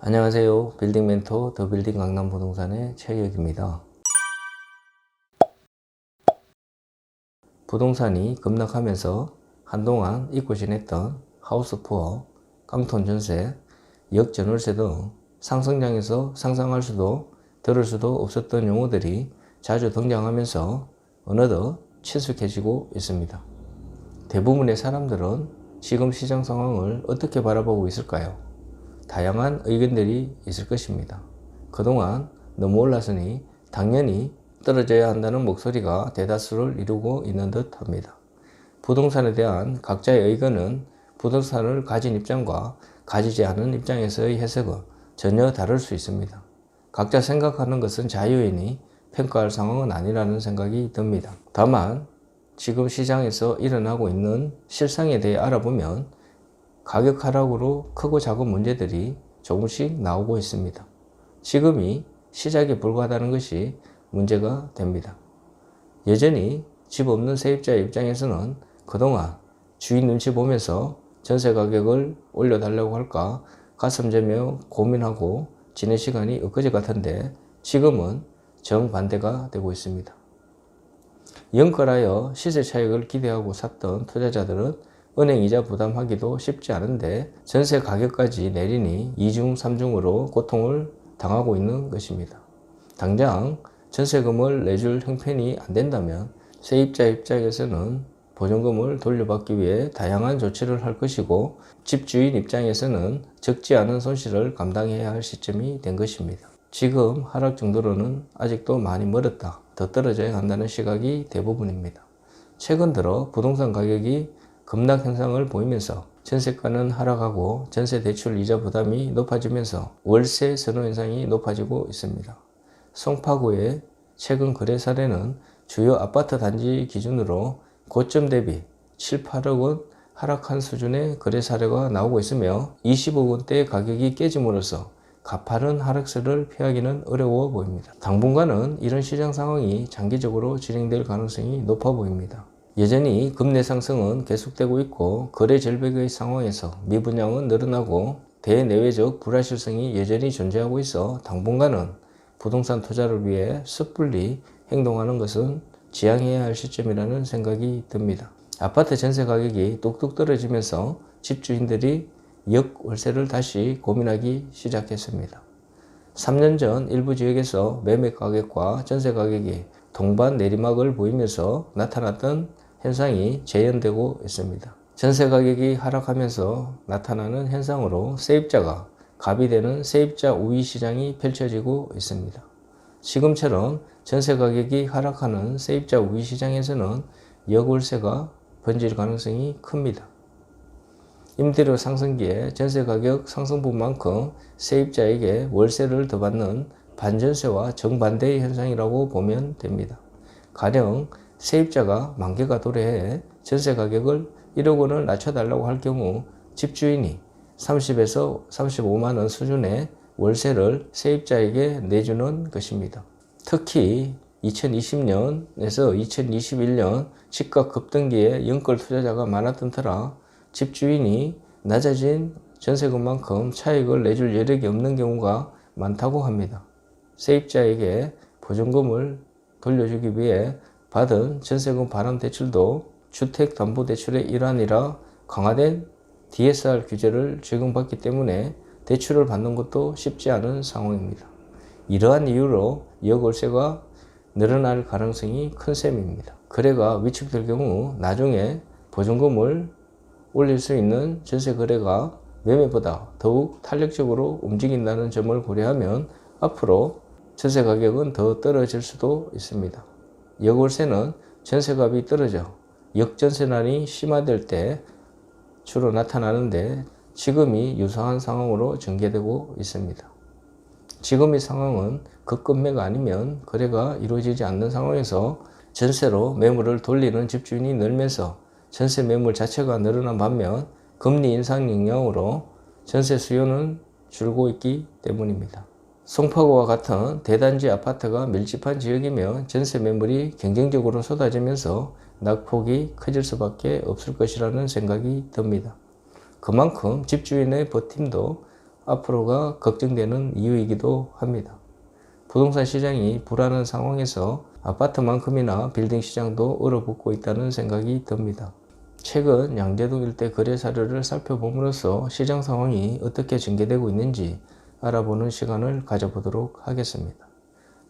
안녕하세요. 빌딩 멘토 더 빌딩 강남 부동산의 최혁입니다. 부동산이 급락하면서 한동안 잊고 지냈던 하우스푸어, 깡통 전세, 역전월세 등 상승장에서 상상할 수도 들을 수도 없었던 용어들이 자주 등장하면서 어느덧 친숙해지고 있습니다. 대부분의 사람들은 지금 시장 상황을 어떻게 바라보고 있을까요? 다양한 의견들이 있을 것입니다. 그동안 너무 올랐으니 당연히 떨어져야 한다는 목소리가 대다수를 이루고 있는 듯 합니다. 부동산에 대한 각자의 의견은 부동산을 가진 입장과 가지지 않은 입장에서의 해석은 전혀 다를 수 있습니다. 각자 생각하는 것은 자유이니 평가할 상황은 아니라는 생각이 듭니다. 다만 지금 시장에서 일어나고 있는 실상에 대해 알아보면 가격 하락으로 크고 작은 문제들이 조금씩 나오고 있습니다. 지금이 시작에 불과하다는 것이 문제가 됩니다. 여전히 집 없는 세입자의 입장에서는 그동안 주인 눈치 보면서 전세 가격을 올려달라고 할까 가슴 죄며 고민하고 지낸 시간이 엊그제 같은데 지금은 정반대가 되고 있습니다. 연끌하여 시세 차익을 기대하고 샀던 투자자들은 은행 이자 부담하기도 쉽지 않은데 전세 가격까지 내리니 2중 3중으로 고통을 당하고 있는 것입니다. 당장 전세금을 내줄 형편이 안 된다면 세입자 입장에서는 보증금을 돌려받기 위해 다양한 조치를 할 것이고 집주인 입장에서는 적지 않은 손실을 감당해야 할 시점이 된 것입니다. 지금 하락 정도로는 아직도 많이 멀었다, 더 떨어져야 한다는 시각이 대부분입니다. 최근 들어 부동산 가격이 급락 현상을 보이면서 전세가는 하락하고 전세 대출 이자 부담이 높아지면서 월세 선호 현상이 높아지고 있습니다. 송파구의 최근 거래 사례는 주요 아파트 단지 기준으로 고점 대비 7, 8억 원 하락한 수준의 거래 사례가 나오고 있으며 20억 원대 가격이 깨짐으로써 가파른 하락세를 피하기는 어려워 보입니다. 당분간은 이런 시장 상황이 장기적으로 진행될 가능성이 높아 보입니다. 여전히 금리 상승은 계속되고 있고 거래 절벽의 상황에서 미분양은 늘어나고 대내외적 불확실성이 여전히 존재하고 있어 당분간은 부동산 투자를 위해 섣불리 행동하는 것은 지양해야 할 시점이라는 생각이 듭니다. 아파트 전세 가격이 뚝뚝 떨어지면서 집주인들이 역월세를 다시 고민하기 시작했습니다. 3년 전 일부 지역에서 매매 가격과 전세 가격이 동반 내리막을 보이면서 나타났던 현상이 재현되고 있습니다. 전세 가격이 하락하면서 나타나는 현상으로 세입자가 갑이 되는 세입자 우위 시장이 펼쳐지고 있습니다. 지금처럼 전세 가격이 하락하는 세입자 우위 시장에서는 역월세가 번질 가능성이 큽니다. 임대료 상승기에 전세 가격 상승분만큼 세입자에게 월세를 더 받는 반전세와 정반대의 현상이라고 보면 됩니다. 가령 세입자가 만기가 도래해 전세 가격을 1억 원을 낮춰달라고 할 경우 집주인이 30에서 35만 원 수준의 월세를 세입자에게 내주는 것입니다. 특히 2020년에서 2021년 집값 급등기에 연끌 투자자가 많았던 터라 집주인이 낮아진 전세금만큼 차익을 내줄 여력이 없는 경우가 많다고 합니다. 세입자에게 보증금을 돌려주기 위해 받은 전세금 반환 대출도 주택담보대출의 일환이라 강화된 DSR 규제를 적용받기 때문에 대출을 받는 것도 쉽지 않은 상황입니다. 이러한 이유로 역월세가 늘어날 가능성이 큰 셈입니다. 거래가 위축될 경우 나중에 보증금을 올릴 수 있는 전세 거래가 매매보다 더욱 탄력적으로 움직인다는 점을 고려하면 앞으로 전세 가격은 더 떨어질 수도 있습니다. 역월세는 전세값이 떨어져 역전세난이 심화될 때 주로 나타나는데 지금이 유사한 상황으로 전개되고 있습니다. 지금의 상황은 급급매가 아니면 거래가 이루어지지 않는 상황에서 전세로 매물을 돌리는 집주인이 늘면서 전세 매물 자체가 늘어난 반면 금리 인상 영향으로 전세 수요는 줄고 있기 때문입니다. 송파구와 같은 대단지 아파트가 밀집한 지역이면 전세 매물이 경쟁적으로 쏟아지면서 낙폭이 커질 수밖에 없을 것이라는 생각이 듭니다. 그만큼 집주인의 버팀도 앞으로가 걱정되는 이유이기도 합니다. 부동산 시장이 불안한 상황에서 아파트만큼이나 빌딩 시장도 얼어붙고 있다는 생각이 듭니다. 최근 양재동 일대 거래 사례를 살펴봄으로써 시장 상황이 어떻게 전개되고 있는지 알아보는 시간을 가져보도록 하겠습니다.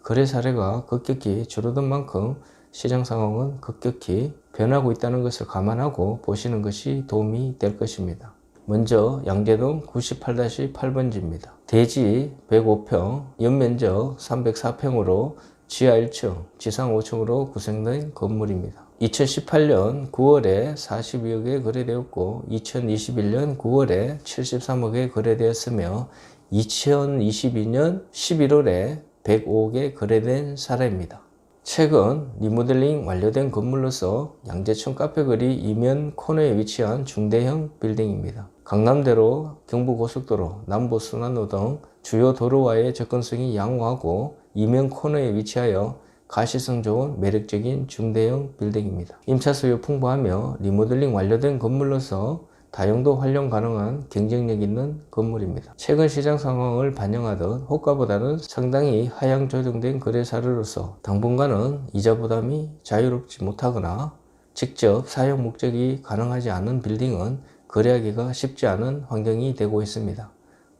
거래 사례가 급격히 줄어든 만큼 시장 상황은 급격히 변하고 있다는 것을 감안하고 보시는 것이 도움이 될 것입니다. 먼저 양재동 98-8번지입니다. 대지 105평, 연면적 304평으로 지하 1층, 지상 5층으로 구성된 건물입니다. 2018년 9월에 42억에 거래되었고 2021년 9월에 73억에 거래되었으며 2022년 11월에 105억에 거래된 사례입니다. 최근 리모델링 완료된 건물로서 양재천 카페거리 이면 코너에 위치한 중대형 빌딩입니다. 강남대로, 경부고속도로, 남부순환로 등 주요 도로와의 접근성이 양호하고 이면 코너에 위치하여 가시성 좋은 매력적인 중대형 빌딩입니다. 임차 수요 풍부하며 리모델링 완료된 건물로서 다용도 활용 가능한 경쟁력 있는 건물입니다. 최근 시장 상황을 반영하듯 호가보다는 상당히 하향 조정된 거래 사례로서 당분간은 이자 부담이 자유롭지 못하거나 직접 사용 목적이 가능하지 않은 빌딩은 거래하기가 쉽지 않은 환경이 되고 있습니다.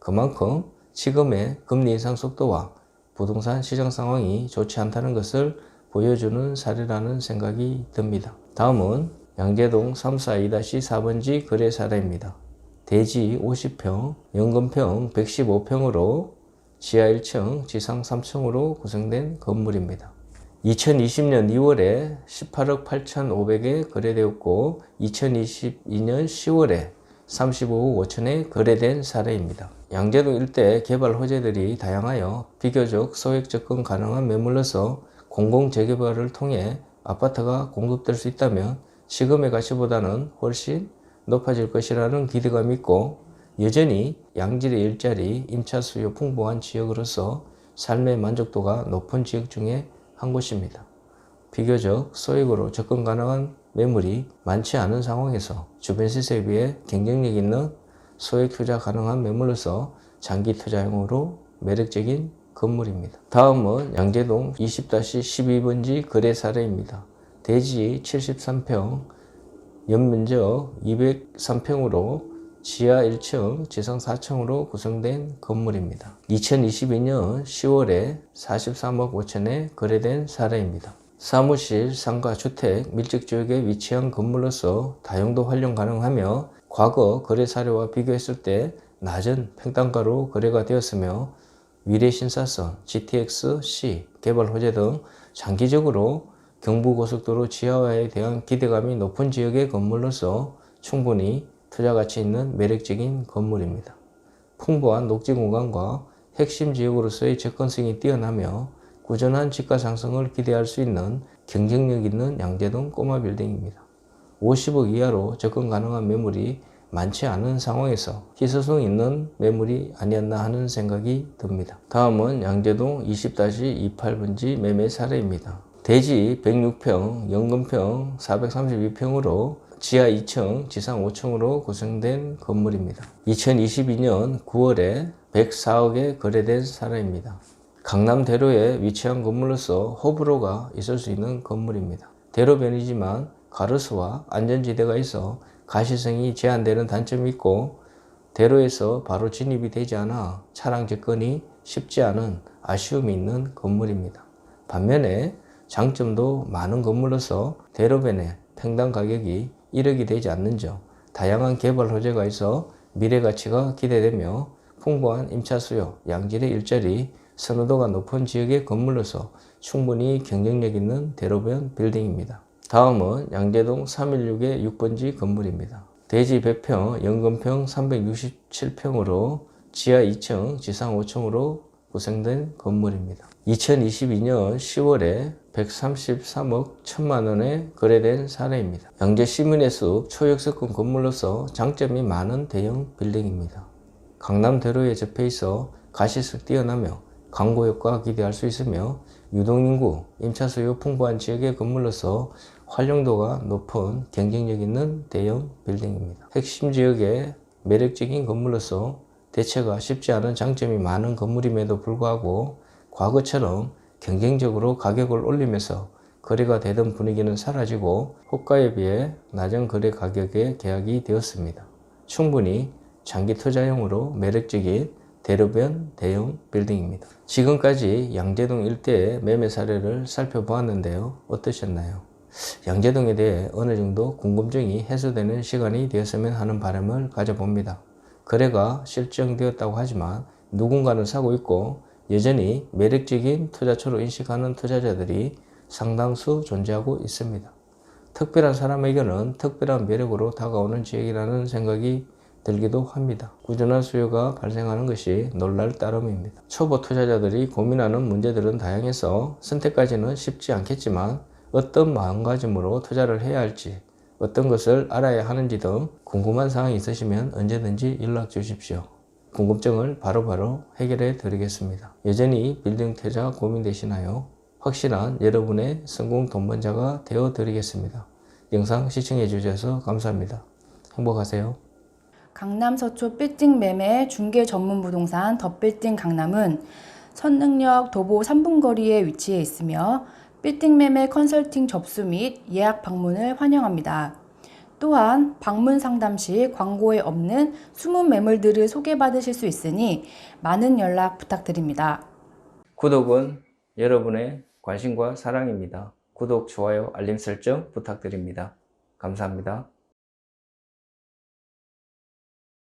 그만큼 지금의 금리 인상 속도와 부동산 시장 상황이 좋지 않다는 것을 보여주는 사례라는 생각이 듭니다. 다음은 양재동 342-4번지 거래 사례입니다. 대지 50평, 연금평 115평으로 지하 1층, 지상 3층으로 구성된 건물입니다. 2020년 2월에 18억 8,500에 거래되었고 2022년 10월에 35억 5천에 거래된 사례입니다. 양재동 일대 개발 호재들이 다양하여 비교적 소액 접근 가능한 매물로서 공공재개발을 통해 아파트가 공급될 수 있다면 지금의 가치보다는 훨씬 높아질 것이라는 기대감이 있고 여전히 양질의 일자리, 임차 수요 풍부한 지역으로서 삶의 만족도가 높은 지역 중에 한 곳입니다. 비교적 소액으로 접근 가능한 매물이 많지 않은 상황에서 주변 시세에 비해 경쟁력 있는 소액 투자 가능한 매물로서 장기 투자용으로 매력적인 건물입니다. 다음은 양재동 20-12번지 거래 사례입니다. 대지 73평, 연면적 203평으로 지하 1층, 지상 4층으로 구성된 건물입니다. 2022년 10월에 43억 5천에 거래된 사례입니다. 사무실, 상가, 주택, 밀집지역에 위치한 건물로서 다용도 활용 가능하며 과거 거래 사례와 비교했을 때 낮은 평단가로 거래가 되었으며 위례신사선, GTX-C, 개발 호재 등 장기적으로 경부고속도로 지하화에 대한 기대감이 높은 지역의 건물로서 충분히 투자 가치 있는 매력적인 건물입니다. 풍부한 녹지 공간과 핵심 지역으로서의 접근성이 뛰어나며 꾸준한 집가 상승을 기대할 수 있는 경쟁력 있는 양재동 꼬마 빌딩입니다. 50억 이하로 접근 가능한 매물이 많지 않은 상황에서 희소성 있는 매물이 아니었나 하는 생각이 듭니다. 다음은 양재동 20-28번지 매매 사례입니다. 대지 106평, 연금평 432평으로 지하 2층, 지상 5층으로 구성된 건물입니다. 2022년 9월에 104억에 거래된 사례입니다. 강남 대로에 위치한 건물로서 호불호가 있을 수 있는 건물입니다. 대로변이지만 가로수와 안전지대가 있어 가시성이 제한되는 단점이 있고 대로에서 바로 진입이 되지 않아 차량 접근이 쉽지 않은 아쉬움이 있는 건물입니다. 반면에 장점도 많은 건물로서 대로변에 평당 가격이 1억이 되지 않는 점, 다양한 개발 호재가 있어 미래 가치가 기대되며 풍부한 임차 수요, 양질의 일자리, 선호도가 높은 지역의 건물로서 충분히 경쟁력 있는 대로변 빌딩입니다. 다음은 양재동 316의 6번지 건물입니다. 대지 100평, 연금평 367평으로 지하 2층, 지상 5층으로 구성된 건물입니다. 2022년 10월에 133억 1천만원에 거래된 사례입니다. 양재 시민의 숲 초역세권 건물로서 장점이 많은 대형 빌딩입니다. 강남대로에 접해 있어 가시성 뛰어나며 광고 효과 기대할 수 있으며 유동인구, 임차 수요 풍부한 지역의 건물로서 활용도가 높은 경쟁력 있는 대형 빌딩입니다. 핵심 지역의 매력적인 건물로서 대체가 쉽지 않은 장점이 많은 건물임에도 불구하고 과거처럼 경쟁적으로 가격을 올리면서 거래가 되던 분위기는 사라지고 호가에 비해 낮은 거래 가격에 계약이 되었습니다. 충분히 장기 투자용으로 매력적인 대로변 대형 빌딩입니다. 지금까지 양재동 일대의 매매 사례를 살펴보았는데요. 어떠셨나요? 양재동에 대해 어느 정도 궁금증이 해소되는 시간이 되었으면 하는 바람을 가져봅니다. 거래가 실정되었다고 하지만 누군가는 사고 있고 여전히 매력적인 투자처로 인식하는 투자자들이 상당수 존재하고 있습니다. 특별한 사람에게는 특별한 매력으로 다가오는 지역이라는 생각이 들기도 합니다. 꾸준한 수요가 발생하는 것이 놀랄 따름입니다. 초보 투자자들이 고민하는 문제들은 다양해서 선택까지는 쉽지 않겠지만 어떤 마음가짐으로 투자를 해야 할지, 어떤 것을 알아야 하는지 등 궁금한 사항이 있으시면 언제든지 연락 주십시오. 궁금증을 바로바로 해결해 드리겠습니다. 여전히 빌딩 투자 고민되시나요? 확실한 여러분의 성공 동반자가 되어 드리겠습니다. 영상 시청해 주셔서 감사합니다. 행복하세요. 강남 서초 빌딩 매매 중개 전문 부동산 더 빌딩 강남은 선릉역 도보 3분 거리에 위치해 있으며 빌딩 매매 컨설팅 접수 및 예약 방문을 환영합니다. 또한 방문 상담 시 광고에 없는 숨은 매물들을 소개받으실 수 있으니 많은 연락 부탁드립니다. 구독은 여러분의 관심과 사랑입니다. 구독, 좋아요, 알림 설정 부탁드립니다. 감사합니다.